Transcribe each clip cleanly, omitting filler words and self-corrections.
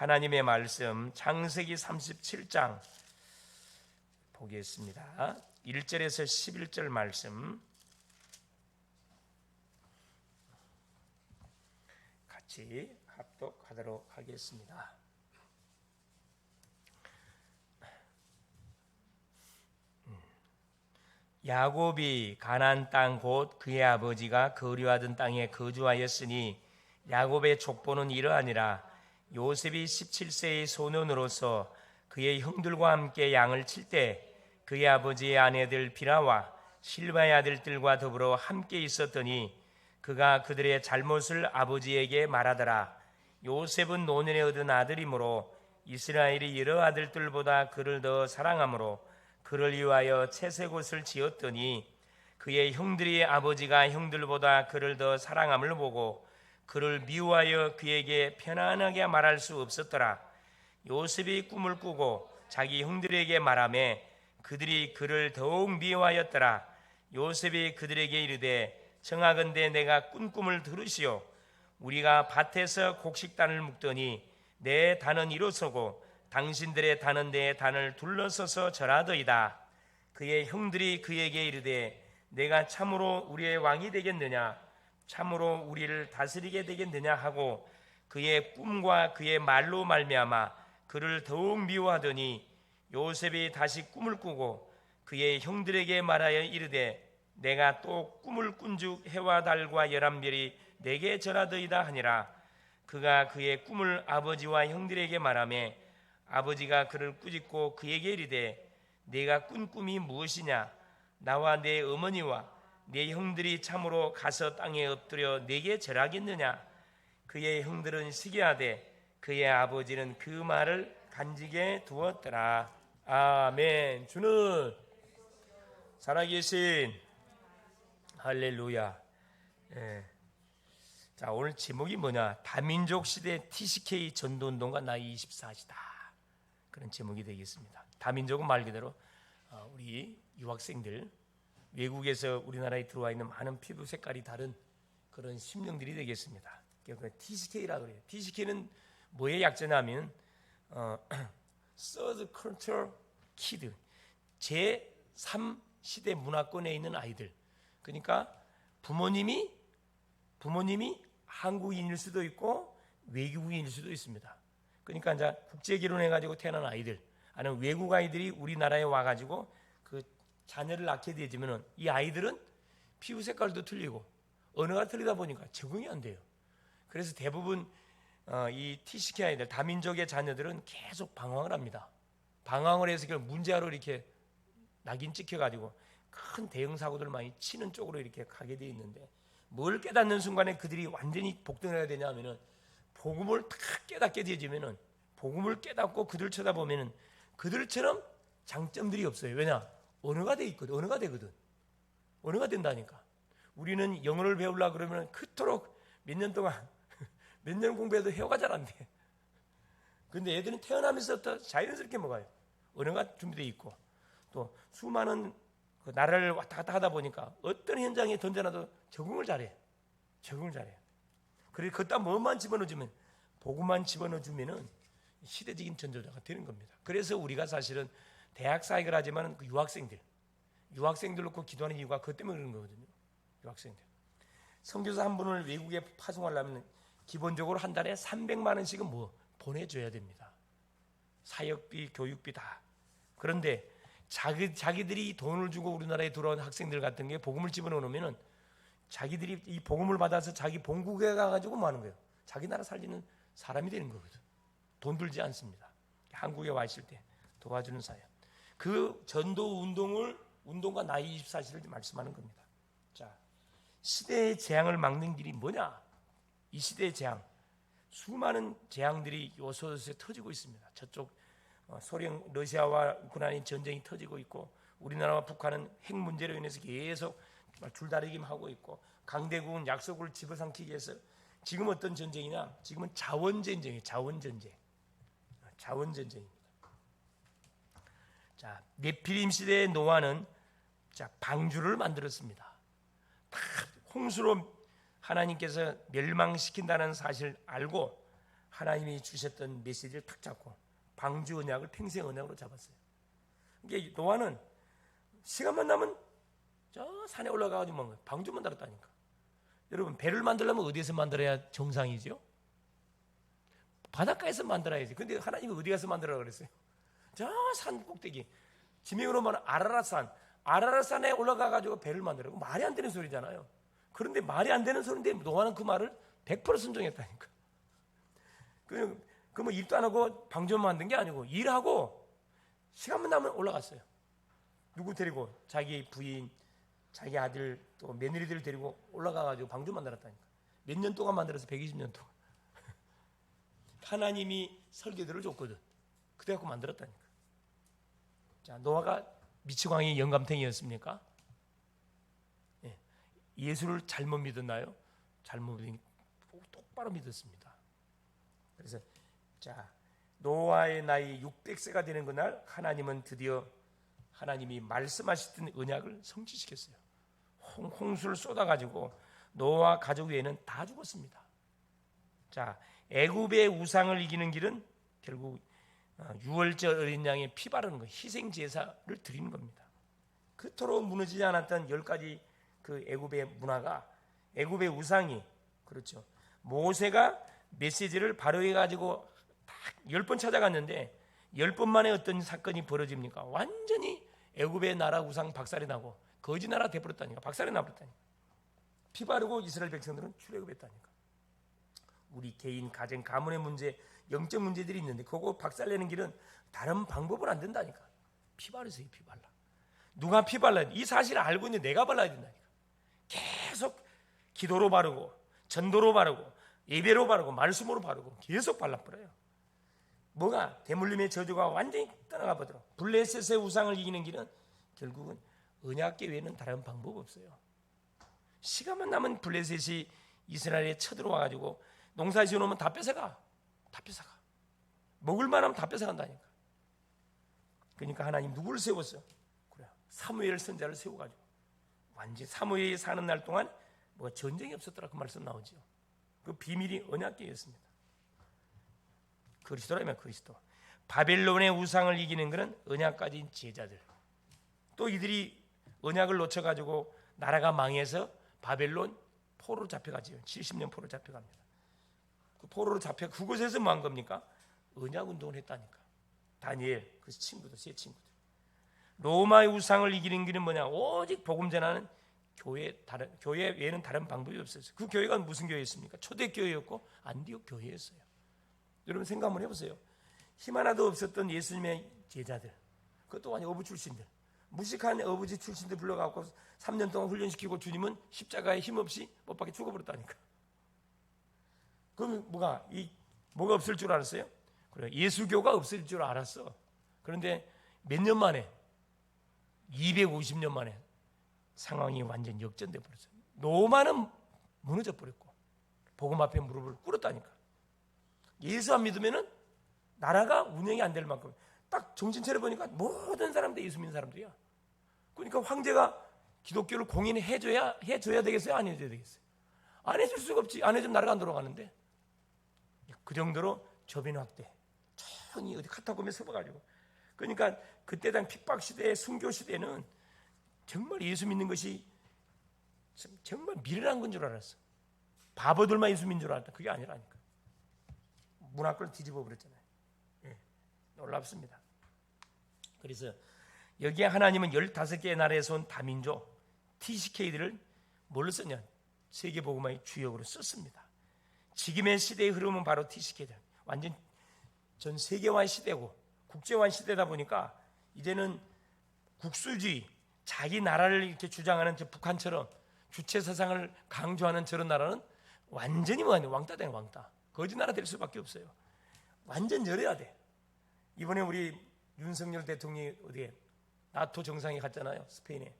하나님의 말씀 창세기 37장 보겠습니다. 1절에서 11절 말씀 같이 합독하도록 하겠습니다. 야곱이 가나안 땅 곧 그의 아버지가 거류하던 땅에 거주하였으니 야곱의 족보는 이러하니라. 요셉이 17세의 소년으로서 그의 형들과 함께 양을 칠 때 그의 아버지의 아내들 비라와 실바의 아들들과 더불어 함께 있었더니 그가 그들의 잘못을 아버지에게 말하더라. 요셉은 노년에 얻은 아들이므로 이스라엘이 여러 아들들보다 그를 더 사랑하므로 그를 위하여 채색옷을 지었더니 그의 형들이 아버지가 형들보다 그를 더 사랑함을 보고 그를 미워하여 그에게 편안하게 말할 수 없었더라. 요셉이 꿈을 꾸고 자기 형들에게 말하매 그들이 그를 더욱 미워하였더라. 요셉이 그들에게 이르되 청하건대 내가 꾼 꿈을 들으시오. 우리가 밭에서 곡식단을 묶더니 내 단은 일어서고 당신들의 단은 내 단을 둘러서서 절하더이다. 그의 형들이 그에게 이르되 내가 참으로 우리의 왕이 되겠느냐, 참으로 우리를 다스리게 되겠느냐 하고 그의 꿈과 그의 말로 말미암아 그를 더욱 미워하더니 요셉이 다시 꿈을 꾸고 그의 형들에게 말하여 이르되 내가 또 꿈을 꾼즉 해와 달과 11별이 내게 절하더이다 하니라. 그가 그의 꿈을 아버지와 형들에게 말하매 아버지가 그를 꾸짖고 그에게 이르되 네가 꾼 꿈이 무엇이냐? 나와 내 어머니와 내 형들이 참으로 가서 땅에 엎드려 네게 절하겠느냐? 그의 형들은 시기하되 그의 아버지는 그 말을 간직해 두었더라. 아멘. 주는 살아계신 할렐루야. 자, 오늘 제목이 뭐냐? 다민족 시대 TCK 전도운동가 나이 24시다. 그런 제목이 되겠습니다. 다민족은 말 그대로 우리 유학생들, 외국에서 우리나라에 들어와 있는 많은 피부 색깔이 다른 그런 심령들이 되겠습니다. TCK라고 그래요. TCK는 뭐의 약자냐면 Third Culture Kid, 제3시대 문화권에 있는 아이들. 그러니까 부모님이 한국인일 수도 있고 외국인일 수도 있습니다. 그러니까 이제 국제 결혼해가지고 태어난 아이들, 아니면 외국 아이들이 우리나라에 와가지고 그 자녀를 낳게 되지면은 이 아이들은 피부 색깔도 틀리고 언어가 틀리다 보니까 적응이 안 돼요. 그래서 대부분 이 TCK 아이들, 다민족의 자녀들은 계속 방황을 합니다. 방황을 해서 문제아로 이렇게 낙인 찍혀가지고 큰 대형 사고들 많이 치는 쪽으로 이렇게 가게 돼 있는데, 뭘 깨닫는 순간에 그들이 완전히 복등해야 되냐면은 복음을 탁 깨닫게 되지면은, 복음을 깨닫고 그들 쳐다보면은 그들처럼 장점들이 없어요. 왜냐? 언어가 돼 있거든. 언어가 되거든. 언어가 된다니까. 우리는 영어를 배우려고 그러면 그토록 몇 년 동안 몇 년 공부해도 회화가 잘 안 돼. 근데 애들은 태어나면서부터 자연스럽게 먹어요. 언어가 준비되어 있고, 또 수많은 그 나라를 왔다 갔다 하다 보니까 어떤 현장에 던져놔도 적응을 잘해. 적응을 잘해요. 그래서 그따 뭐만 집어넣어주면, 복음만 집어넣어주면은 시대적인 전도자가 되는 겁니다. 그래서 우리가 사실은 대학 사역을 하지만 그 유학생들 놓고 기도하는 이유가 그것 때문에 그런 거거든요. 유학생들. 선교사 한 분을 외국에 파송하려면 기본적으로 한 달에 300만 원씩은 보내줘야 됩니다. 사역비, 교육비 다. 그런데 자기들이 돈을 주고 우리나라에 들어온 학생들 같은 게 복음을 집어넣으면은 자기들이 이 복음을 받아서 자기 본국에 가가지고 뭐 하는 거예요? 자기 나라 살리는 사람이 되는 거거든. 돈 들지 않습니다. 한국에 와 있을 때 도와주는 사역. 그 전도 운동과 나이 24시를 말씀하는 겁니다. 자, 시대의 재앙을 막는 길이 뭐냐? 이 시대의 재앙, 수많은 재앙들이 요소요소에 터지고 있습니다. 저쪽 소련, 러시아와 우크라이나 전쟁이 터지고 있고, 우리나라와 북한은 핵 문제로 인해서 계속 줄다리기만 하고 있고, 강대국은 약속을 집어삼키기 위해서 지금 어떤 전쟁이냐? 지금은 자원전쟁이에요. 자원전쟁입니다. 자, 네피림 시대의 노아는 방주를 만들었습니다. 다 홍수로 하나님께서 멸망시킨다는 사실을 알고 하나님이 주셨던 메시지를 탁 잡고 방주 언약을 평생 언약으로 잡았어요. 이게 노아는 시간만 나면 저 산에 올라가가지고 뭐 방주 만들었다니까. 여러분, 배를 만들려면 어디에서 만들어야 정상이죠? 바닷가에서 만들어야지. 근데 하나님이 어디 가서 만들어라 그랬어요? 저 산 꼭대기, 지명으로 말하면 아라랏산에 올라가가지고 배를 만들라고. 말이 안 되는 소리잖아요. 그런데 말이 안 되는 소리인데 노아는 그 말을 100% 순종했다니까. 그 뭐 일도 안 하고 방주만 만든 게 아니고 일하고 시간만 나면 올라갔어요. 누구 데리고? 자기 부인, 자기 아들, 또 며느리들 데리고 올라가가지고 방주 만들었다니까. 몇 년 동안 만들어서 120년 동안. 하나님이 설계도를 줬거든. 그래 갖고 만들었다니까. 자, 노아가 미치광이 영감탱이였습니까? 예. 예수를 잘못 믿었나요? 잘못 믿, 똑바로 믿었습니다. 그래서 자, 노아의 나이 600세가 되는 그날 하나님은 드디어 하나님이 말씀하셨던 언약을 성취시켰어요. 홍수를 쏟아가지고 노아 가족 외에는 다 죽었습니다. 자, 애굽의 우상을 이기는 길은 결국 유월절 어린 양의 피 바르는 거, 희생 제사를 드리는 겁니다. 그토록 무너지지 않았던 10가지 그 애굽의 문화가, 애굽의 우상이, 그렇죠, 모세가 메시지를 바로해 가지고 딱 10번 찾아갔는데 10번 만에 어떤 사건이 벌어집니까? 완전히 애굽의 나라 우상 박살이 나고 거지 나라 돼버렸다니까. 박살이 나버렸다니까. 피 바르고 이스라엘 백성들은 출애굽했다니까. 우리 개인, 가정, 가문의 문제, 영적 문제들이 있는데 그거 박살내는 길은 다른 방법은 안 된다니까. 피 바르세요. 피 발라. 누가 피 발라야 돼? 이 사실을 알고 있는데 내가 발라야 된다니까. 계속 기도로 바르고 전도로 바르고 예배로 바르고 말씀으로 바르고 계속 발라버려요. 뭐가? 대물림의 저주가 완전히 떠나가 버리도록. 블레셋의 우상을 이기는 길은 결국은 언약궤 외에는 다른 방법 없어요. 시간만 나면 블레셋이 이스라엘에 쳐들어와가지고 농사 지어놓으면 다 뺏어가. 다 뺏어가. 먹을 만하면 다 뺏어간다니까. 그러니까 하나님 누구를 세웠어요? 그래, 사무엘 선자를 세워가지고 완전 사무엘이 사는 날 동안 뭐 전쟁이 없었더라 그 말씀 나오죠. 그 비밀이 언약궤였습니다. 그리스도라면 그리스도. 바벨론의 우상을 이기는 것은 언약 가진 제자들. 또 이들이 언약을 놓쳐가지고 나라가 망해서 바벨론 포로로 잡혀가지요. 70년 포로로 잡혀갑니다. 그 포로로 잡혀 그곳에서 뭐 한 겁니까? 언약 운동을 했다니까. 다니엘, 그 친구들, 세 친구들. 로마의 우상을 이기는 길은 뭐냐? 오직 복음 전하는 교회 외에는 다른 방법이 없었어요. 그 교회가 무슨 교회였습니까? 초대교회였고 안디옥 교회였어요. 여러분 생각 한번 해보세요. 힘 하나도 없었던 예수님의 제자들, 그것도 완전 어부 출신들, 무식한 어부지 출신들 불러갖고 3년 동안 훈련시키고 주님은 십자가에 힘없이 못 박혀 죽어버렸다니까. 그럼 뭐가 없을 줄 알았어요? 그래, 예수교가 없을 줄 알았어. 그런데 몇 년 만에, 250년 만에 상황이 완전 역전돼 버렸어요. 로마는 무너져 버렸고 복음 앞에 무릎을 꿇었다니까. 예수 안 믿으면은 나라가 운영이 안 될 만큼 딱 정신 차려보니까 모든 사람들 예수 믿는 사람들이야. 그러니까 황제가 기독교를 공인해줘야 되겠어요? 안 해줘야 되겠어요? 안 해줄 수가 없지. 안 해주면 나라가 안 돌아가는데. 그 정도로 저빈 확대, 천히 어디 카타콤에 서봐가지고. 그러니까 그때 당 핍박 시대, 순교 시대는 정말 예수 믿는 것이 정말 미련한 건 줄 알았어. 바보들만 예수 믿는 줄 알았다. 그게 아니라니까. 문화권을 뒤집어 버렸잖아요. 예, 놀랍습니다. 그래서 여기에 하나님은 15개의 나라에서 온 다민족 TCK들을 뭘로 썼냐? 세계복음화의 주역으로 썼습니다. 지금의 시대의 흐름은 바로 TCK들. 완전 전 세계화의 시대고 국제화의 시대다 보니까 이제는 국수주의, 자기 나라를 이렇게 주장하는 저 북한처럼 주체 사상을 강조하는 저런 나라는 완전히 왕따 되는 왕따. 거지 나라 될 수밖에 없어요. 완전 열어야 돼. 이번에 우리 윤석열 대통령이 어디에 나토 정상에 갔잖아요. 스페인에.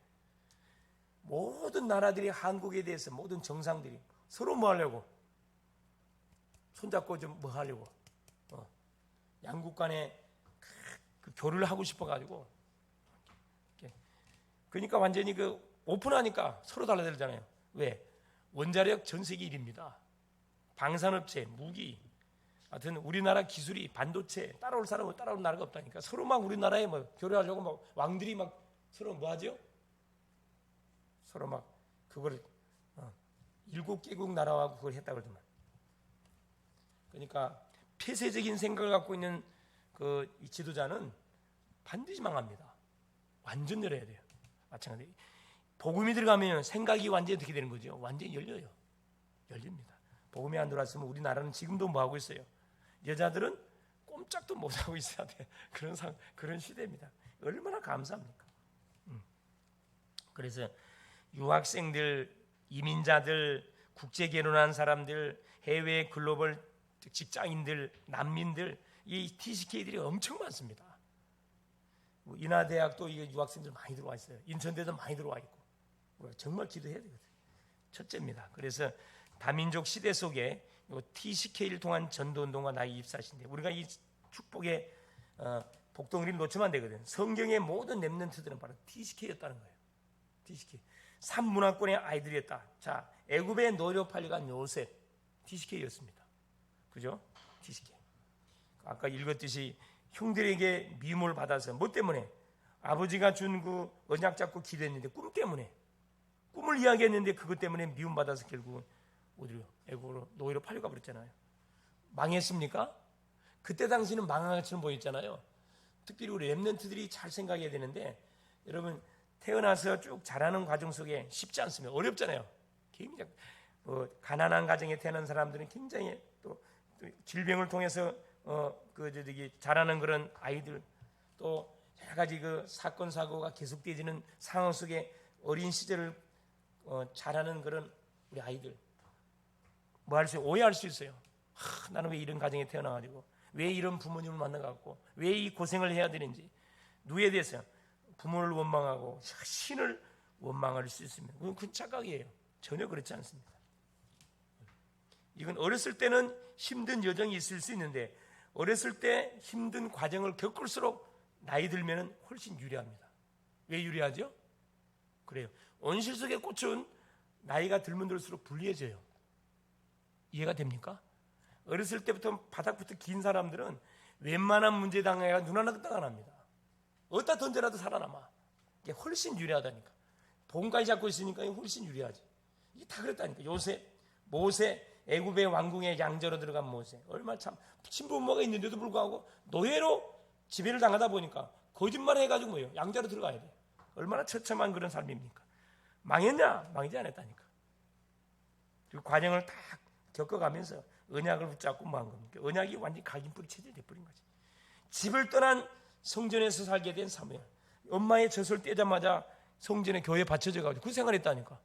모든 나라들이 한국에 대해서 모든 정상들이 서로 뭐 하려고? 손잡고 좀 뭐 하려고? 양국 간에 그 교류를 하고 싶어가지고. 그러니까 완전히 그 오픈하니까 서로 달라들잖아요. 왜? 원자력 전 세계 1위입니다. 방산업체, 무기, 하여튼 우리나라 기술이 반도체 따라올 사람은 따라올 나라가 없다니까. 서로 막 우리나라에 뭐 교류하려고 막 왕들이 막 서로 뭐 하죠? 서로 막 그걸 7개국 나라와 그걸 했다 그러더만. 그러니까 폐쇄적인 생각을 갖고 있는 이 지도자는 반드시 망합니다. 완전 열어야 돼요. 마찬가지. 복음이 들어가면 생각이 완전히 어떻게 되는 거죠? 완전히 열려요. 열립니다. 복음이 안 들어왔으면 우리나라는 지금도 뭐 하고 있어요? 여자들은 꼼짝도 못 하고 있어야 돼. 그런 시대입니다. 얼마나 감사합니까? 그래서 유학생들, 이민자들, 국제 결혼한 사람들, 해외 글로벌 직장인들, 난민들, 이 TCK들이 엄청 많습니다. 인하대학도 이게 유학생들 많이 들어와 있어요. 인천대도 많이 들어와 있고. 정말 기도해야 되거든요. 첫째입니다. 그래서 다민족 시대 속에 TCK를 통한 전도운동과 나의 입사신데 우리가 이 축복의 복덩이를 놓치면 안 되거든. 성경의 모든 렘넌트들은 바로 TCK였다는 거예요. TCK. 3문화권의 아이들이었다. 자, 애굽의 노려 팔려간 요셉 TCK였습니다. 그죠? TCK. 아까 읽었듯이 형들에게 미움을 받아서 뭐 때문에? 아버지가 준 그 언약 잡고 기도했는데 꿈 때문에 꿈을 이야기했는데 그것 때문에 미움받아서 결국은 어디로? 애굽으로 노예로 팔려가 버렸잖아요. 망했습니까? 그때 당시는 망한 것처럼 보였잖아요. 특별히 우리 렘넌트들이 잘 생각해야 되는데 여러분 태어나서 쭉 자라는 과정 속에 쉽지 않습니다. 어렵잖아요. 굉장히 가난한 가정에 태어난 사람들은 굉장히 또 질병을 통해서 자라는 그런 아이들 또 여러 가지 그 사건 사고가 계속되지는 상황 속에 어린 시절을 자라는 그런 우리 아이들 뭐 할 수 오해할 수 있어요. 나는 왜 이런 가정에 태어나가지고 왜 이런 부모님을 만나갖고 왜 이 고생을 해야 되는지 누구에 대해서 부모를 원망하고 신을 원망할 수 있습니다. 그건 착각이에요. 전혀 그렇지 않습니다. 이건 어렸을 때는 힘든 여정이 있을 수 있는데 어렸을 때 힘든 과정을 겪을수록 나이 들면 훨씬 유리합니다. 왜 유리하죠? 그래요. 온실 속의 꽃은 나이가 들면 들수록 불리해져요. 이해가 됩니까? 어렸을 때부터 바닥부터 긴 사람들은 웬만한 문제 당해가 눈 하나 뜨가 납니다. 어디다 던져라도 살아남아. 이게 훨씬 유리하다니까. 본까지 잡고 있으니까 훨씬 유리하지. 이게 다 그랬다니까. 모세, 애굽의 왕궁에 양자로 들어간 모세. 얼마나 참 친부모가 있는데도 불구하고 노예로 지배를 당하다 보니까 거짓말 해가지고 뭐예요? 양자로 들어가야 돼. 얼마나 처참한 그런 삶입니까? 망했냐? 망하지 않았다니까. 그 과정을 다 겪어가면서 언약을 붙잡고 뭐 한 겁니까? 언약이 완전히 각인뿌리 체질돼버린 거지. 집을 떠난 성전에서 살게 된 사무엘. 엄마의 젖을 떼자마자 성전에 교회에 받쳐져가지고 그 생활했다니까.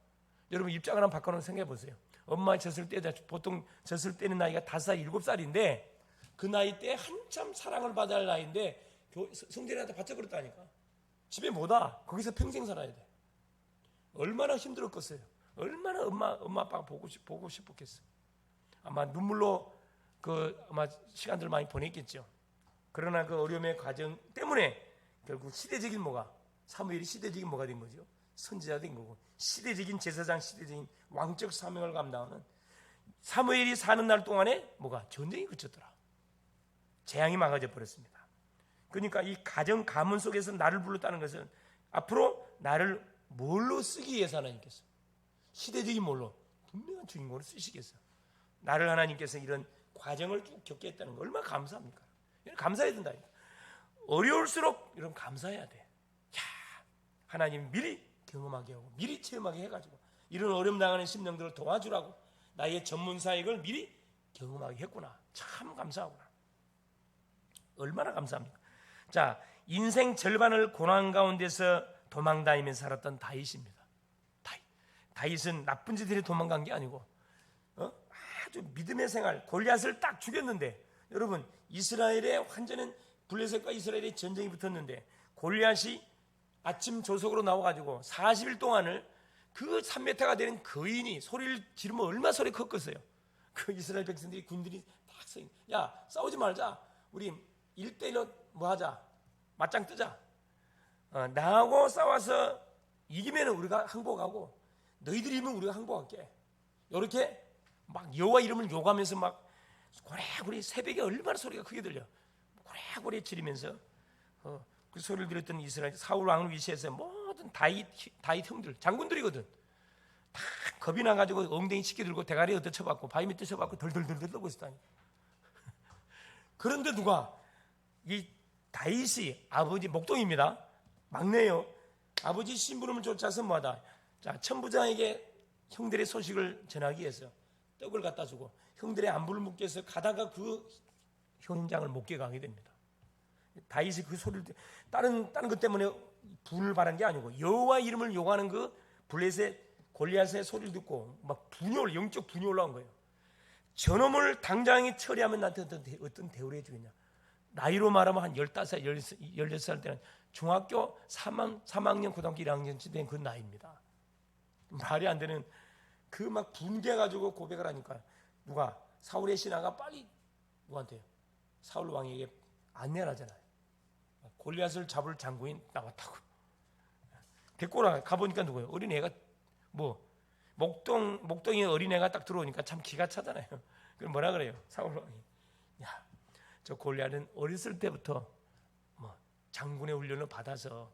여러분 입장을 한번 바꿔놓은 생각해 보세요. 엄마의 젖을 떼자 보통 젖을 떼는 나이가 5살, 7살인데 그 나이 때 한참 사랑을 받아야 할 나이인데 성전에한테 받쳐버렸다니까. 집에 못와. 거기서 평생 살아야 돼. 얼마나 힘들었겠어요. 얼마나 엄마 아빠가 보고 싶었겠어요. 아마 눈물로 아마 시간들 많이 보냈겠죠. 그러나 그 어려움의 과정 때문에 결국 시대적인 사무엘이 시대적인 뭐가 된 거죠? 선지자 된 거고 시대적인 제사장, 시대적인 왕적 사명을 감당하는 사무엘이 사는 날 동안에 전쟁이 그쳤더라. 재앙이 막아져 버렸습니다. 그러니까 이 가정 가문 속에서 나를 불렀다는 것은 앞으로 나를 뭘로 쓰기 위해서 하나님께서 시대적인 뭘로 분명한 주인공으로 쓰시겠어. 나를 하나님께서 이런 과정을 쭉 겪게 했다는 거 얼마나 감사합니까? 감사해야 된다니까. 어려울수록 이런 감사해야 돼. 하나님 미리 경험하게 하고 미리 체험하게 해가지고 이런 어려움 당하는 심령들을 도와주라고 나의 전문 사역을 미리 경험하게 했구나. 참 감사하구나. 얼마나 감사합니까? 자, 인생 절반을 고난 가운데서 도망다니면서 살았던 다윗입니다. 다윗은 나쁜 짓들이 도망간 게 아니고 아주 믿음의 생활, 골리앗을 딱 죽였는데 여러분 이스라엘의 완전한 블레셋과 이스라엘의 전쟁이 붙었는데 골리앗이 아침 조석으로 나와가지고 40일 동안을 그 3m가 되는 거인이 소리를 지르면 얼마나 소리 컸겠어요. 그 이스라엘 백성들이 군들이 딱 야 싸우지 말자. 우리 1대1로 뭐 하자. 맞짱 뜨자. 나하고 싸워서 이기면 우리가 항복하고 너희들이 이기면 우리가 항복할게. 이렇게 막 여호와 이름을 욕하면서 막 고래고래 새벽에 얼마나 소리가 크게 들려. 고래고래 지르면서 그 소리를 들었던 이스라엘 사울 왕을 위시해서 모든 다윗 형들 장군들이거든. 다 겁이 나가지고 엉덩이 치게 들고 대가리 얻어 쳐받고 바위 밑에 쳐받고 덜덜덜덜 떨고 있었다니. 그런데 누가 이 다윗이 아버지 목동입니다. 막내요. 아버지 심부름을 쫓아서 뭐하다. 자, 천부장에게 형들의 소식을 전하기 위해서 떡을 갖다 주고 형들의 안부를 묻기 위해서 가다가 그 현장을 못 깨가게 됩니다. 다윗이 그 소리를 다른 것 때문에 분을 바란 게 아니고 여호와 이름을 요구하는 그 블레셋 골리앗의 소리를 듣고 막 영적 분이 올라온 거예요. 저놈을 당장에 처리하면 나한테 어떤 대우를 해주겠냐. 나이로 말하면 한 15살, 16살 때는 중학교 3학년, 고등학교 1학년쯤 된 그 나이입니다. 말이 안 되는 그 막 분개가지고 고백을 하니까 누가 사울의 신하가 빨리 누구한테요? 사울 왕에게 안내를 하잖아요. 골리앗을 잡을 장군이 나왔다고. 데리고 가보니까 누구예요? 어린애가 목동에 어린애가 딱 들어오니까 참 기가 차잖아요. 그럼 뭐라 그래요? 사울 왕이 야, 저 골리앗은 어렸을 때부터 장군의 훈련을 받아서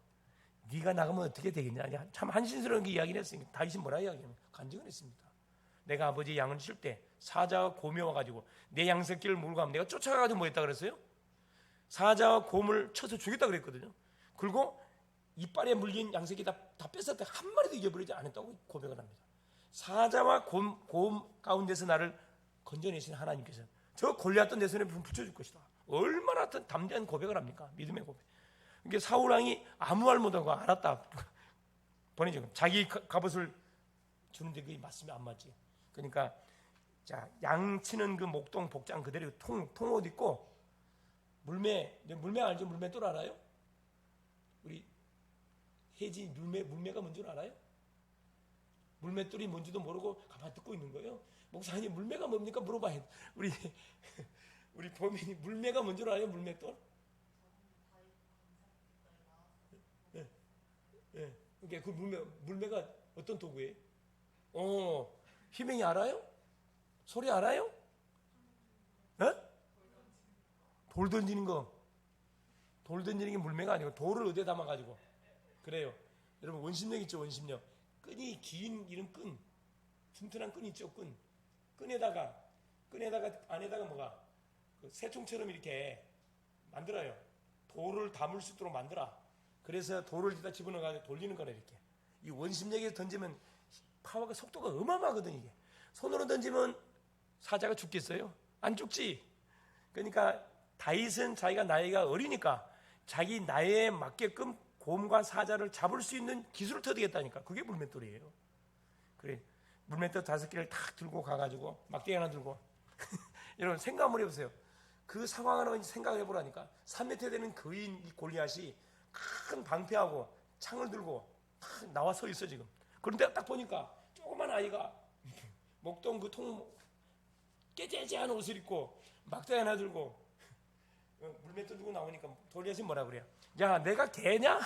네가 나가면 어떻게 되겠냐. 참 한신스러운 게 이야기를 했으니까 다윗이 뭐라 이야기하면 간증을 했습니다. 내가 아버지 양을 칠 때 사자와 곰이 와가지고 내 양새끼를 물고 가면 내가 쫓아가가지고 뭐 했다 그랬어요? 사자와 곰을 쳐서 죽였다 그랬거든요. 그리고 이빨에 물린 양새끼 다 뺐을 때 한 마리도 이겨버리지 않았다고 고백을 합니다. 사자와 곰 가운데서 나를 건져내신 하나님께서 저 골리앗도 내 손에 붙여줄 것이다. 얼마나 담대한 고백을 합니까? 믿음의 고백. 그러니까 사울 왕이 아무 말 못하고 알았다 보내죠. 자기 갑옷을 주는데 그게 맞으면 안 맞지. 그러니까 자, 양 치는 그 목동 복장 그대로 통옷 입고 물매 알죠? 물매돌 알아요? 우리 혜지 물매가 뭔 줄 알아요? 물맷돌이 뭔지도 모르고 가만히 듣고 있는 거예요. 목사님 물매가 뭡니까 물어봐요. 우리 범인이 물매가 뭔 줄 알아요? 물맷돌? 네. 네. 그러니까 그 물매가 어떤 도구예요? 희명이 알아요? 소리 알아요? 네? 돌 던지는 거. 돌 던지는 게 물매가 아니고 돌을 어디에 담아가지고 그래요. 여러분 원심력 있죠? 원심력. 끈이 긴 이런 끈, 튼튼한 끈 있죠? 끈에다가 안에다가 뭐가 그 새총처럼 이렇게 만들어요. 돌을 담을 수 있도록 만들어. 그래서 돌을 뒤다 집어넣어가지고 돌리는 거네 이렇게. 이 원심력에서 던지면 파워가 속도가 어마어마하거든 이게. 손으로 던지면 사자가 죽겠어요? 안 죽지. 그러니까 다윗은 자기가 나이가 어리니까 자기 나이에 맞게끔 곰과 사자를 잡을 수 있는 기술을 터득했다니까. 그게 물맷돌이에요. 그래, 물맷돌 5개를 탁 들고 가가지고 막대기 하나 들고 여러분 생각 한번 해보세요. 그 상황을 생각해 보라니까. 3m 되는 거인 이 골리앗이 큰 방패하고 창을 들고 탁 나와 서 있어 지금. 그런데 딱 보니까 조그만 아이가 목동 그 깨재재한 옷을 입고 막대기 하나 들고 물맷돌 들고 나오니까 골리앗이 뭐라 그래요? 야, 내가 개냐?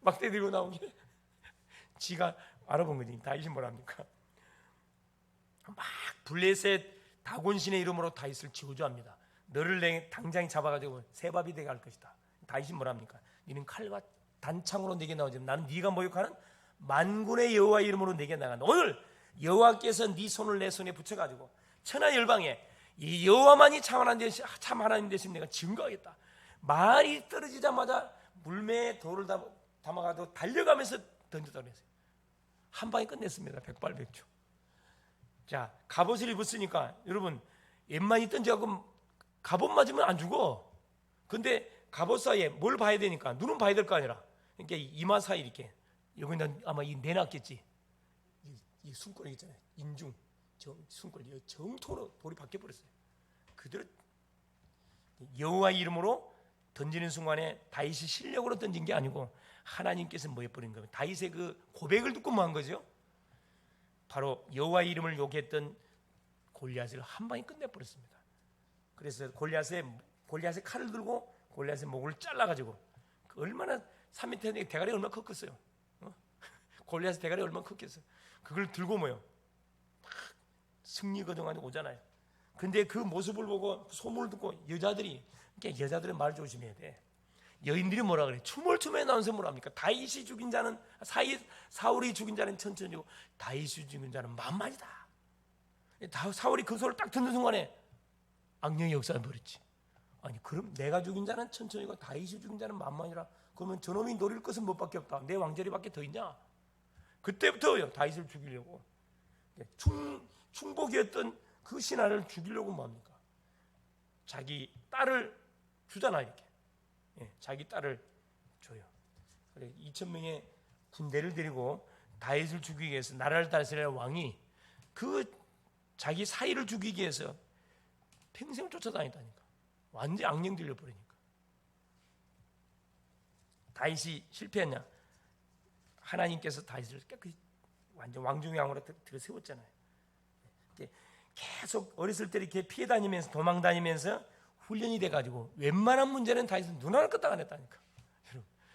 막대 들고 나온 게 지가 알아본 거지. 다윗이 뭐랍니까? 막 블레셋 다곤신의 이름으로 다윗을 지우조합니다. 너를 당장 잡아가지고 세밥이 되게 할 것이다. 다윗이 뭐랍니까? 너는 칼과 단창으로 내게 나오지만 나는 네가 모욕하는 만군의 여호와 이름으로 내게 나간다. 오늘 여호와께서 네 손을 내 손에 붙여가지고 천하 열방에 이 여호와만이 참 하나님 되신 내가 증거하겠다. 말이 떨어지자마자 물매에 돌을 담아가지고 달려가면서 던졌다고 했어요. 한 방에 끝냈습니다. 백발백중. 자, 갑옷을 입었으니까 여러분 웬만히 던져갖고 갑옷 맞으면 안 죽어. 근데 갑옷 사이에 뭘 봐야 되니까 눈은 봐야 될 거 아니라. 그러니까 이마 사이 이렇게 여기는 아마 내놨겠지. 이 숨골이 있잖아요. 인중 숨골 정토로 돌이 바뀌어 버렸어요. 그대로 여호와 이름으로 던지는 순간에 다윗이 실력으로 던진 게 아니고 하나님께서 뭐 해버린 거예요. 다윗의 그 고백을 듣고 뭐 한 거죠? 바로 여호와 이름을 욕했던 골리앗을 한 방에 끝내버렸습니다. 그래서 골리앗의 칼을 들고 골리앗의 목을 잘라가지고 얼마나 3m 대가리 얼마나 컸겠어요? 골리앗의 대가리 얼마나 컸겠어요? 그걸 들고 뭐요? 승리 거동하니 오잖아요. 근데 그 모습을 보고 소문을 듣고 여자들이, 그러니까 여자들의 말 조심해야 돼. 여인들이 뭐라 그래? 추몰추몰 나오면서 뭐라 합니까? 다윗이 죽인 자는 사울이 죽인 자는 천천히고 다윗이 죽인 자는 만만이다. 사울이 그 소리를 딱 듣는 순간에 악령의 역사를 벌였지. 아니 그럼 내가 죽인 자는 천천히고 다윗이 죽인 자는 만만이라. 그러면 저놈이 노릴 것은 뭐밖에 없다. 내 왕자리밖에 더 있냐? 그때부터요 다윗을 죽이려고 충복이었던 그 신하를 죽이려고 뭐합니까? 자기 딸을 주잖아 이렇게. 자기 딸을 줘요. 2,000명의 군대를 데리고 다윗을 죽이기 위해서 나라를 다스릴 왕이 그 자기 사위를 죽이기 위해서 평생을 쫓아다녔다니까. 완전히 악령 들려버리니까. 다윗이 실패했냐? 하나님께서 다윗을 깨끗이 완전 왕중의 왕으로 들어세웠잖아요. 계속 어렸을 때 이렇게 피해 다니면서 도망 다니면서 훈련이 돼가지고 웬만한 문제는 다윗은 눈 하나 끄떡 안 했다니까.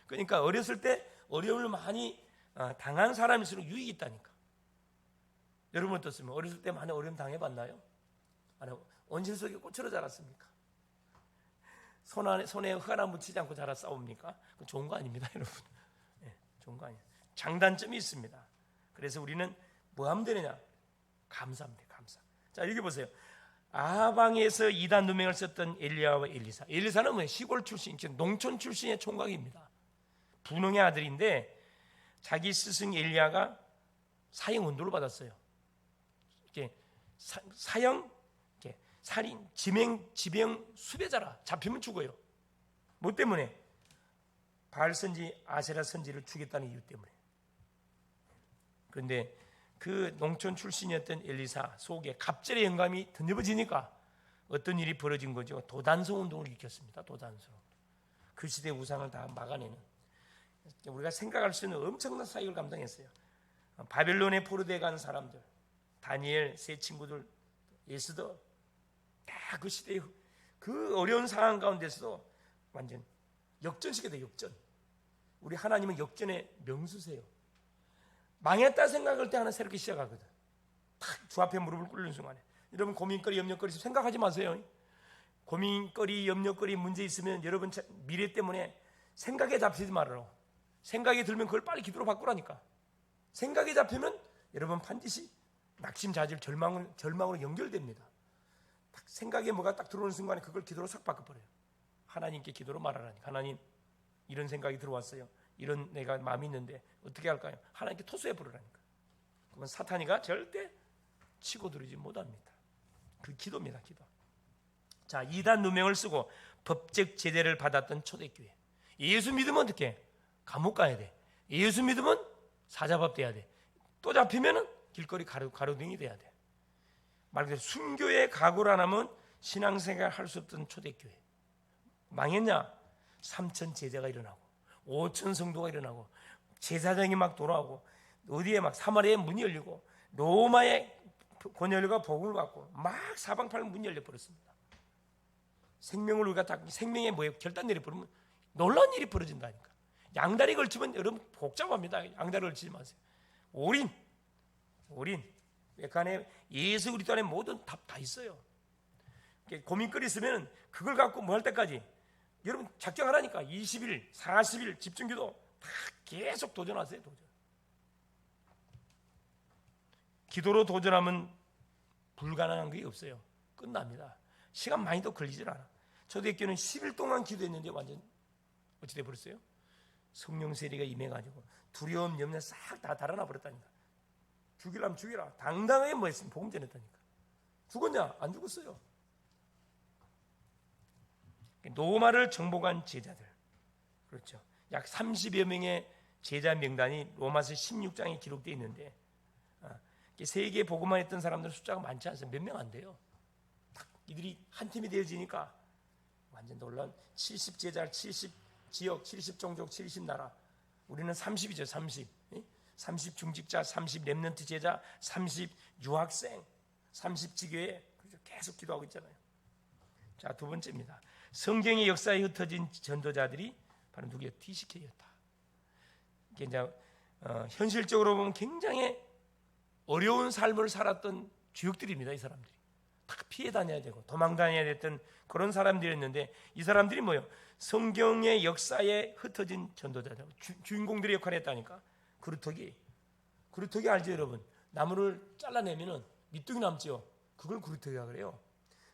그러니까 어렸을 때 어려움을 많이 당한 사람일수록 유익이 있다니까. 여러분 어떻습니까? 어렸을 때 많이 어려움 당해봤나요? 아니, 온실 속에 꽃으로 자랐습니까? 손에 흙 하나 묻히지 않고 자라 싸웁니까? 그건 좋은 거 아닙니다, 여러분. 좋은 거 아니에요. 장단점이 있습니다. 그래서 우리는 뭐 하면 되느냐? 감사합니다. 감사. 자, 여기 보세요. 아방에서 이단 누명을 썼던 엘리야와 엘리사. 엘리사는 뭐 시골 출신, 농촌 출신의 총각입니다. 분홍의 아들인데 자기 스승 엘리야가 사형 언도를 받았어요. 이렇게 사형, 이렇게 살인, 지병 수배자라. 잡히면 죽어요. 뭐 때문에? 바알 선지, 아세라 선지를 죽였다는 이유 때문에. 그런데 그 농촌 출신이었던 엘리사 속에 갑절의 영감이 던져버지니까 어떤 일이 벌어진 거죠? 도단성 운동을 일으켰습니다. 도단성. 그 시대의 우상을 다 막아내는, 우리가 생각할 수 있는 엄청난 사역을 감당했어요. 바벨론에 포로되어 간 사람들, 다니엘, 세 친구들, 예스더, 다 그 시대의 그 어려운 상황 가운데서도 완전 역전시켰다. 역전. 우리 하나님은 역전의 명수세요. 망했다 생각할 때 하나 새롭게 시작하거든. 탁 주 앞에 무릎을 꿇는 순간에. 여러분 고민거리, 염려거리 생각하지 마세요. 고민거리, 염려거리 문제 있으면 여러분 미래 때문에 생각에 잡히지 말아요. 생각이 들면 그걸 빨리 기도로 바꾸라니까. 생각에 잡히면 여러분 반드시 낙심자질, 절망으로 연결됩니다. 딱 생각에 뭐가 딱 들어오는 순간에 그걸 기도로 싹 바꿔버려요. 하나님께 기도로 말하라니까. 하나님, 이런 생각이 들어왔어요. 이런 내가 마음이 있는데 어떻게 할까요? 하나님께 토스해 부르라니까. 그러면 사탄이가 절대 치고 들이지 못합니다. 그 기도입니다. 기도. 자, 이단 누명을 쓰고 법적 제재를 받았던 초대교회. 예수 믿으면 어떻게? 감옥 가야 돼. 예수 믿으면 사자밥 돼야 돼. 또 잡히면은 길거리 가로등이 돼야 돼. 말 그대로 순교의 각오를 안 하면 신앙생활 할 수 없던 초대교회. 망했냐? 3천 제자가 일어나고 5천 성도가 일어나고 제사장이 막 돌아오고 어디에 막 사마리아의 문이 열리고 로마의 권열과 복음을 받고 막 사방팔방 문이 열려 버렸습니다. 생명을 우리가 딱 생명의 뭐에 결단 내려 버리면 놀라운 일이 벌어진다니까. 양다리 걸치면 여러분 복잡합니다. 양다리 걸치지 마세요. 올인. 그 안에 예수 그리스도 안에 모든 답 다 있어요. 고민거리 있으면 그걸 갖고 뭐 할 때까지 여러분 작정하라니까. 20일, 40일 집중기도 다 계속 도전하세요. 도전. 기도로 도전하면 불가능한 게 없어요. 끝납니다. 시간 많이 더 걸리질 않아. 초대교회는 10일 동안 기도했는데 완전 어찌 돼 버렸어요? 성령 세례가 임해가지고 두려움, 염려 싹 다 달아나 버렸다니까. 죽이라면 죽이라. 당당하게 뭐 했으면 복음 전했다니까. 죽었냐? 안 죽었어요. 로마를 정복한 제자들, 그렇죠. 약 30여 명의 제자 명단이 로마서 16장에 기록되어 있는데 세계 복음만 했던 사람들 숫자가 많지 않습니다. 몇 명 안 돼요. 딱 이들이 한 팀이 되어지니까 완전 놀라운 70제자, 70지역, 70종족, 70나라. 우리는 30이죠. 30 중직자, 30 렘넌트 제자, 30 유학생, 30 지교회. 계속 기도하고 있잖아요. 자, 두 번째입니다. 성경의 역사에 흩어진 전도자들이 바로 누구예요? TCK였다. 이게 이제 현실적으로 보면 굉장히 어려운 삶을 살았던 주역들입니다. 이 사람들이 다 피해 다녀야 되고 도망 다녀야 됐던 그런 사람들이었는데, 이 사람들이 뭐예요? 성경의 역사에 흩어진 전도자들, 주인공들의 역할을 했다니까. 그루터기 알죠 여러분? 나무를 잘라내면은 밑둥이 남죠. 그걸 그루터기라 그래요.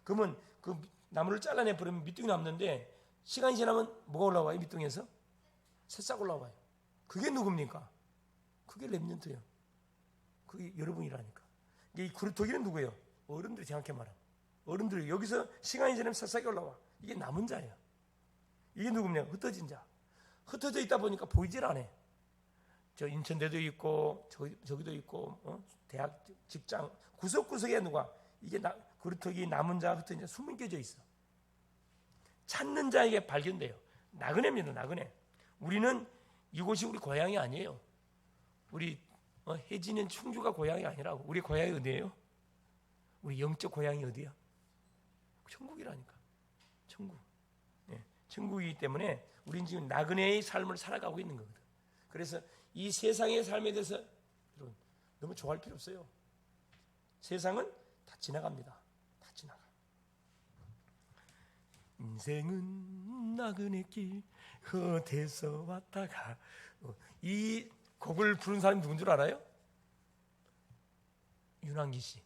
그러면 그 나무를 잘라내 버리면 밑둥이 남는데, 시간이 지나면 뭐가 올라와요? 밑둥에서 새싹 올라와요. 그게 누굽니까? 그게 렘넌트예요. 그게 여러분이라니까. 이 그루터기는 누구예요? 어른들이 정확히 말하면 어른들이 여기서 시간이 지나면 새싹이 올라와. 이게 남은 자예요. 이게 누굽니까? 흩어진 자. 흩어져 있다 보니까 보이질 않아. 저 인천대도 있고 저기도 있고 대학, 직장 구석구석에 누가 이게 그루터기 남은 자, 흩어진 자 숨겨져 있어. 찾는 자에게 발견돼요. 나그네입니다. 나그네. 우리는 이곳이 우리 고향이 아니에요. 우리 혜진은 충주가 고향이 아니라고. 우리 고향이 어디예요? 우리 영적 고향이 어디야? 천국이라니까. 천국. 네, 천국이기 때문에 우리는 지금 나그네의 삶을 살아가고 있는 거거든. 그래서 이 세상의 삶에 대해서 여러분 너무 좋아할 필요 없어요. 세상은 다 지나갑니다. 다 지나가. 인생은 나그네길 헛에서 왔다가. 이 곡을 부른 사람이 누군 줄 알아요? 윤한기 씨.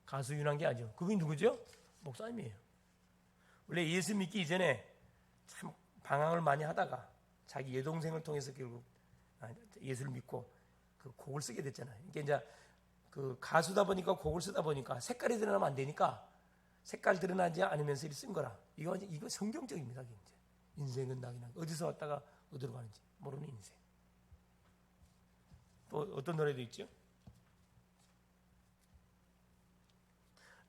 가수 윤한기 아죠? 그분이 누구죠? 목사님이에요. 원래 예수 믿기 이전에 참 방황을 많이 하다가 자기 여동생을 통해서 결국 예수를 믿고 그 곡을 쓰게 됐잖아요. 이게 이제 그 가수다 보니까 곡을 쓰다 보니까 색깔이 드러나면 안 되니까 색깔 드러나지 않으면서 쓴 거라. 이거 성경적입니다. 이제 인생은 나그네. 어디서 왔다가 어디로 가는지 모르는 인생. 또 어떤 노래도 있죠?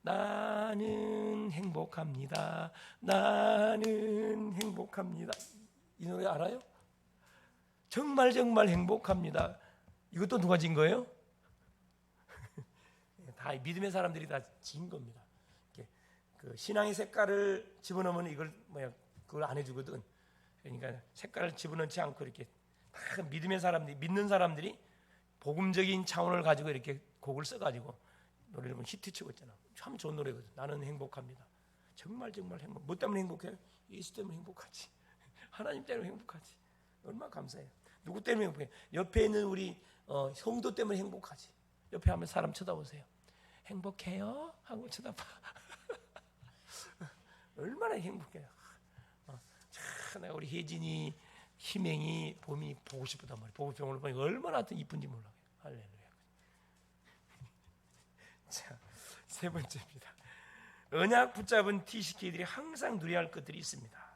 나는 행복합니다. 나는 행복합니다. 이 노래 알아요? 정말 행복합니다. 이것도 누가 진 거예요? 다 믿음의 사람들이 다 진 겁니다. 그 신앙의 색깔을 집어넣으면 그걸 안 해주거든. 그러니까 색깔을 집어넣지 않고 이렇게 다 믿음의 사람들이, 믿는 사람들이 복음적인 차원을 가지고 이렇게 곡을 써가지고 노래를 히트치고 있잖아. 참 좋은 노래거든. 나는 행복합니다. 정말 행복. 뭐 때문에 행복해요? 예수 때문에 행복하지. 하나님 때문에 행복하지. 얼마나 감사해요. 누구 때문에 행복해? 옆에 있는 우리 성도 때문에 행복하지. 옆에 하면 사람 쳐다보세요. 행복해요? 하고 쳐다봐. 얼마나 행복해요. 참 우리 혜진이, 희맹이, 봄이 보고 싶었단 말이에요. 보고 싶은 걸 보니까 얼마나 이쁜지 몰라요. 할렐루야. 자, 세 번째입니다. 언약 붙잡은 TCK들이 항상 누려야 할 것들이 있습니다.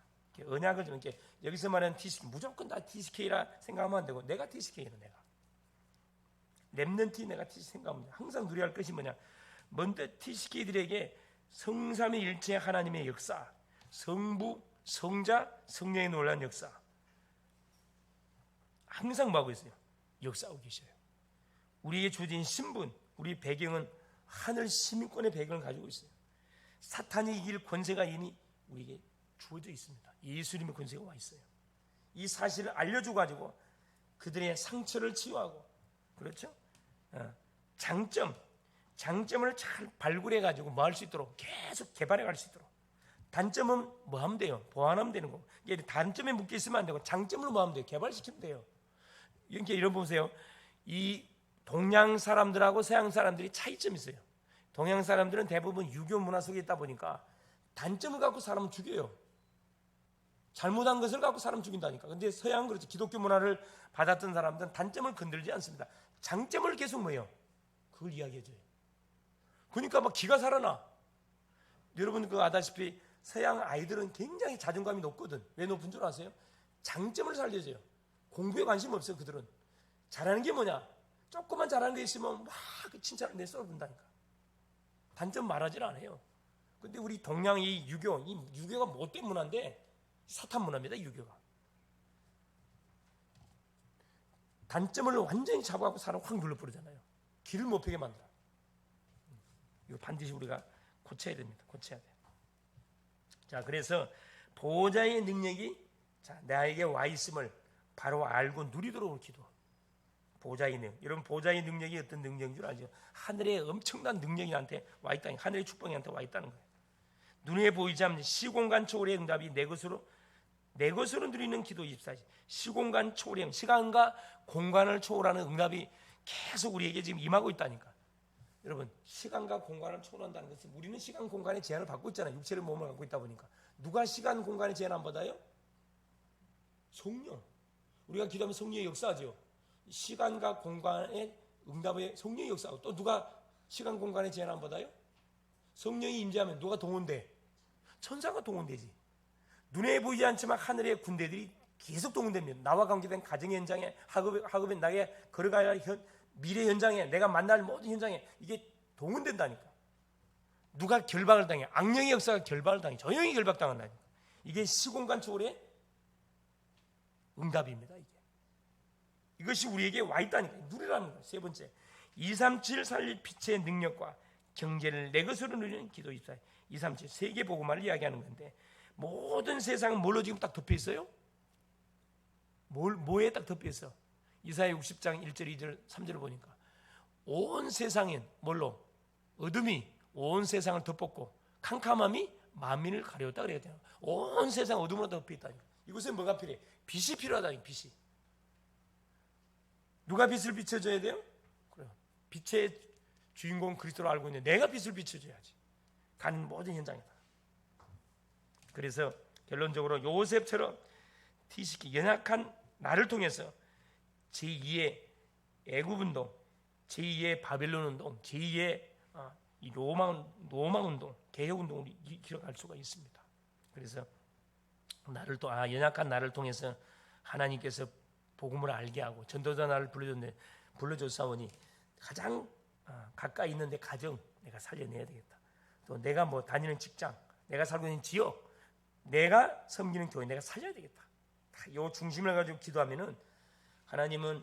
언약을 좀 이렇게 여기서 말하는 TCK, 무조건 다 TCK라 생각하면 안 되고, 내가 TCK는 내가 렘넌트, 내가 TCK 생각하면 항상 누려야 할 것이 뭐냐? 먼저 TCK들에게 성삼위 일체 하나님의 역사, 성부, 성자, 성령의 놀라운 역사, 항상 뭐하고 있어요? 역사하고 계셔요. 우리에게 주어진 신분, 우리 배경은 하늘 시민권의 배경을 가지고 있어요. 사탄이 이길 권세가 이미 우리에게 주어져 있습니다. 예수님의 권세가 와 있어요. 이 사실을 알려주고 가지고 그들의 상처를 치유하고, 그렇죠? 장점을 잘 발굴해 가지고 뭐 할 수 있도록 계속 개발해 갈 수 있도록. 단점은 뭐 하면 돼요? 보완하면 되는 거고. 이게 단점에 묶여 있으면 안 되고 장점으로 뭐 하면 돼요? 개발시키면 돼요. 이렇게 이런 보세요. 이 동양 사람들하고 서양 사람들이 차이점이 있어요. 동양 사람들은 대부분 유교 문화 속에 있다 보니까 단점을 갖고 사람을 죽여요. 잘못한 것을 갖고 사람 죽인다니까. 근데 서양은 그렇죠. 기독교 문화를 받았던 사람들은 단점을 건들지 않습니다. 장점을 계속 뭐예요? 그걸 이야기해줘요. 그러니까 막 기가 살아나. 여러분 그거 아다시피 서양 아이들은 굉장히 자존감이 높거든. 왜 높은 줄 아세요? 장점을 살려줘요. 공부에 관심 없어요. 그들은 잘하는 게 뭐냐? 조금만 잘하는 게 있으면 막 칭찬을 내써본다니까. 단점 말하질 않아요. 근데 우리 동양 이 유교가 못된 문화인데 사탄 문화입니다. 유교가 단점을 완전히 잡아갖고 사람 확 눌러버리잖아요. 길을 못 펴게 만들어. 이거 반드시 우리가 고쳐야 됩니다. 고쳐야 돼요. 자, 그래서 보호자의 능력이 나에게 와 있음을 바로 알고 누리도록 기도. 보좌의 능력. 여러분 보좌의 능력이 어떤 능력인 줄 알죠? 하늘의 엄청난 능력이 나한테 와 있다는, 하늘의 축복이 나한테 와 있다는 거예요. 눈에 보이지 않는 시공간 초월의 응답이 내 것으로 누리는 기도 24시. 시공간 초월의, 시간과 공간을 초월하는 응답이 계속 우리에게 지금 임하고 있다니까. 여러분, 시간과 공간을 초월한다는 것은 우리는 시간 공간의 제한을 받고 있잖아요. 육체를 몸을 갖고 있다 보니까. 누가 시간 공간의 제한 안 받아요? 성령. 우리가 기도하면 성령의 역사하죠. 시간과 공간의 응답에 성령의 역사하고, 또 누가 시간 공간의 제한 안 받아요? 성령이 임재하면 누가 동원돼? 천사가 동원되지. 눈에 보이지 않지만 하늘의 군대들이 계속 동원됩니다. 나와 관계된 가정 현장에, 학업에 나의 걸어가야 할 미래 현장에, 내가 만날 모든 현장에 이게 동원된다니까. 누가 결박을 당해? 악령의 역사가 결박을 당해. 저 영이 결박당한다니까. 이게 시공간 초월의 응답입니다. 이것이 우리에게 와 있다니까. 누리라는 거예요. 세 번째, 237 살릴 빛의 능력과 경제를 내 것으로 누리는 기도 24. 237 세계 복음화를 이야기하는 건데, 모든 세상은 뭘로 지금 딱 덮여 있어요? 뭐에 딱 덮여 있어? 이사야 60장 1절 2절 3절을 보니까 온 세상엔 뭘로? 어둠이 온 세상을 덮었고 캄캄함이 만민을 가려웠다 그래야 온 세상 어둠으로 덮여 있다니까. 이곳에 뭐가 필요해? 빛이 필요하다니. 빛이. 누가 빛을 비춰줘야 돼요? 그래요. 빛의 주인공 그리스도를 알고 있는데 내가 빛을 비춰줘야지. 가는 모든 현장에다. 그래서 결론적으로 요셉처럼 티시키 연약한 나를 통해서 제2의 애굽운동, 제2의 바벨론운동, 제2의 이 로마운동, 개혁운동을 기록할 수가 있습니다. 그래서 나를 또 연약한 나를 통해서 하나님께서 복음을 알게 하고 전도자 나를 불러줬사오니 가장 가까이 있는 내 가정 내가 살려내야 되겠다. 또 내가 뭐 다니는 직장, 내가 살고 있는 지역, 내가 섬기는 교회 내가 살려야 되겠다. 이 중심을 가지고 기도하면은 하나님은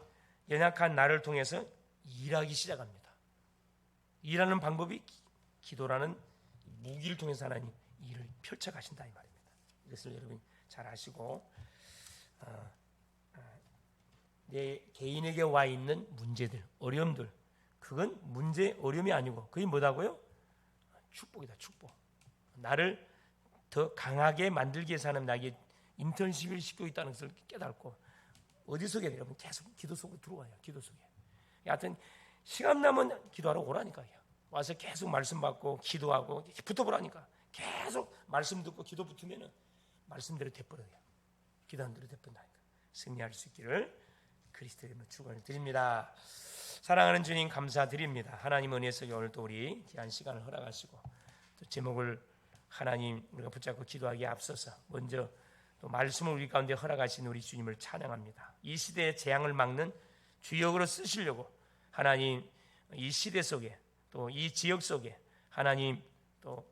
연약한 나를 통해서 일하기 시작합니다. 일하는 방법이 기도라는 무기를 통해서 하나님 일을 펼쳐가신다 이 말입니다. 이것을 여러분 잘 아시고 내 개인에게 와 있는 문제들, 어려움들, 그건 문제, 어려움이 아니고 그게 뭐다고요? 축복이다. 축복. 나를 더 강하게 만들기 위해서 하는 나에게 인턴십을 시키고 있다는 것을 깨닫고 어디 속에 여러분 계속 기도 속으로 들어와요. 기도 속에. 하여튼 시간 나면 기도하러 오라니까요. 와서 계속 말씀 받고 기도하고 붙어보라니까. 계속 말씀 듣고 기도 붙으면은 말씀대로 돼버려요. 기도한 대로 돼버린다니까. 승리할 수 있기를 그리스도의 이름으로 축원을 드립니다. 사랑하는 주님 감사드립니다. 하나님 은혜 속에 오늘 또 우리 귀한 시간을 허락하시고 또 제목을 하나님 우리가 붙잡고 기도하기에 앞서서 먼저 또 말씀을 우리 가운데 허락하신 우리 주님을 찬양합니다. 이 시대의 재앙을 막는 주역으로 쓰시려고 하나님 이 시대 속에 또 이 지역 속에 하나님 또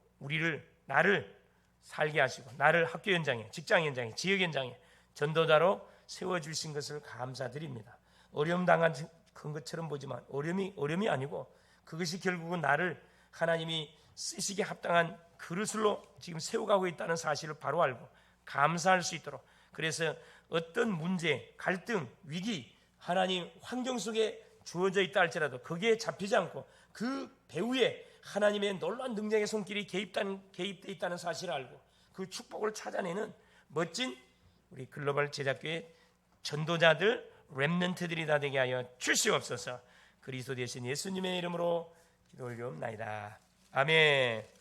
나를 살게 하시고 나를 학교 현장에, 직장 현장에, 지역 현장에 전도자로 세워주신 것을 감사드립니다. 어려움 당한 것처럼 보지만 어려움이 아니고 그것이 결국은 나를 하나님이 쓰시기에 합당한 그릇으로 지금 세워가고 있다는 사실을 바로 알고 감사할 수 있도록, 그래서 어떤 문제, 갈등, 위기, 하나님 환경 속에 주어져 있다 할지라도 거기에 잡히지 않고 그 배후에 하나님의 놀라운 능력의 손길이 개입되어 있다는 사실을 알고 그 축복을 찾아내는 멋진 우리 글로벌 제작교회 전도자들, 렘넌트들이 다 되게 하여 주시옵소서. 그리스도 되신 예수님의 이름으로 기도 올리옵나이다. 아멘.